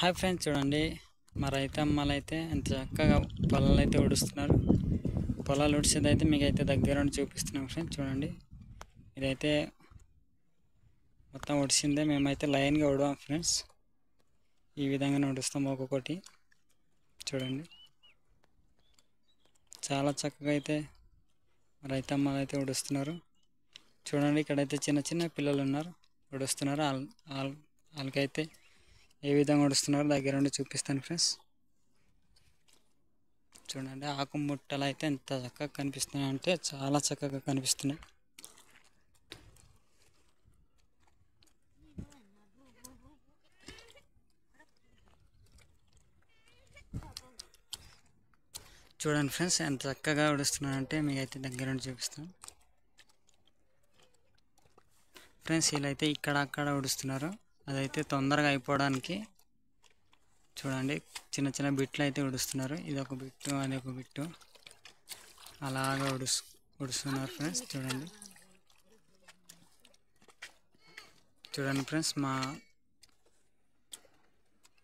Hi friends, చూడండి మా రైతమ్మలైతే ఎంత చక్కగా పొలాలు అయితే ఊడుస్తున్నారు. పొలాలు ఊడ్చేదైతే మీకైతే దగ్గర నుండి చూపిస్తున్నాం ఫ్రెండ్స్. చూడండి, ఇదైతే మొత్తం ఊడ్చిందే. మేమైతే లైన్గా ఊడవాం ఫ్రెండ్స్. ఈ విధంగా ఊడుస్తాం ఒక్కొక్కటి. చూడండి, చాలా చక్కగా అయితే రైతమ్మలు అయితే ఊడుస్తున్నారు. చూడండి, ఇక్కడైతే చిన్న చిన్న పిల్లలు ఉన్నారు, ఊడుస్తున్నారు. వాళ్ళకైతే ఏ విధంగా ఊడుస్తున్నారు దగ్గర నుండి చూపిస్తాను ఫ్రెండ్స్. చూడండి, ఆకు ముట్టలు అయితే ఎంత చక్కగా కనిపిస్తున్నాయి అంటే చాలా చక్కగా కనిపిస్తున్నాయి. చూడండి ఫ్రెండ్స్, ఎంత చక్కగా ఊడుస్తున్నానంటే మీకైతే దగ్గర నుండి చూపిస్తాను ఫ్రెండ్స్. వీళ్ళైతే ఇక్కడ అక్కడ ఊడుస్తున్నారు, అదైతే తొందరగా అయిపోవడానికి. చూడండి, చిన్న చిన్న బిట్లు అయితే ఊడుస్తున్నారు. ఇది ఒక బిట్టు, అది ఒక బిట్టు, అలాగా ఊడుస్తున్నారు ఫ్రెండ్స్. చూడండి ఫ్రెండ్స్, మా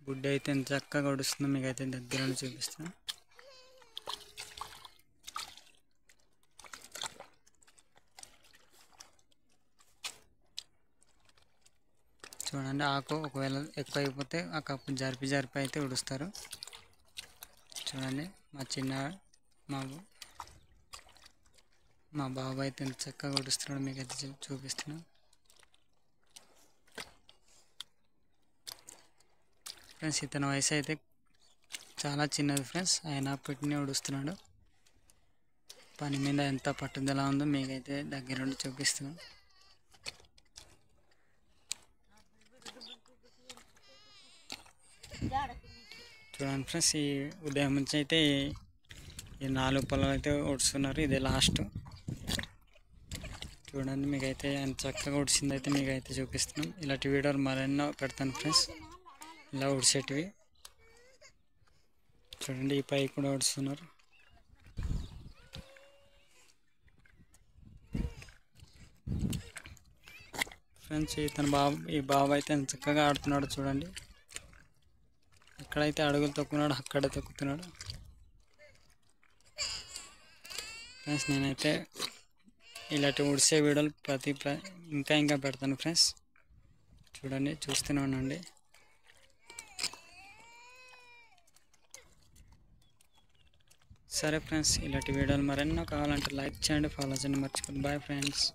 గుడ్డ అయితే ఎంత చక్కగా ఊడుస్తుందో మీకైతే దగ్గర నుండి చూపిస్తాను. చూడండి, ఆకు ఒకవేళ ఎక్కువ అయిపోతే ఆ కప్పు జరిపి అయితే ఊడుస్తారు. చూడండి, మా బాబాయ్ అయితే ఎంత చక్కగా ఊడుస్తున్నాడు మీకైతే చూపిస్తున్నాను ఫ్రెండ్స్. ఇతని వయసు అయితే చాలా చిన్నది ఫ్రెండ్స్, అయినప్పటికీ ఊడుస్తున్నాడు. పని మీద ఎంత పట్టుదల ఉందో మీకైతే దగ్గర నుండి చూపిస్తున్నాను. చూడండి ఫ్రెండ్స్, ఈ ఉదయం నుంచి అయితే ఈ 4 పొలాలు అయితే ఊడుస్తున్నారు. ఇదే లాస్ట్. చూడండి, మీకైతే ఎంత చక్కగా ఊడ్చింది అయితే మీకైతే చూపిస్తున్నాం. ఇలాంటి వీడియోలు మరెన్నో పెడతాను ఫ్రెండ్స్, ఇలా ఊడ్చేటివి. చూడండి, ఈ పై కూడా ఊడుస్తున్నారు. ఫ్రెండ్స్, ఈ బాబు అయితే ఎంత చక్కగా ఆడుతున్నాడు. చూడండి, ఎక్కడైతే అడుగులు తొక్కున్నాడు అక్కడే తొక్కుతున్నాడు ఫ్రెండ్స్. నేనైతే ఇలాంటి ఊడ్చే వీడియోలు ఇంకా పెడతాను ఫ్రెండ్స్. చూడండి, చూస్తూనే ఉండండి. సరే ఫ్రెండ్స్, ఇలాంటి వీడియోలు మరెన్నో కావాలంటే లైక్ చేయండి, ఫాలో చేయండి, మర్చిపోండి. Bye friends.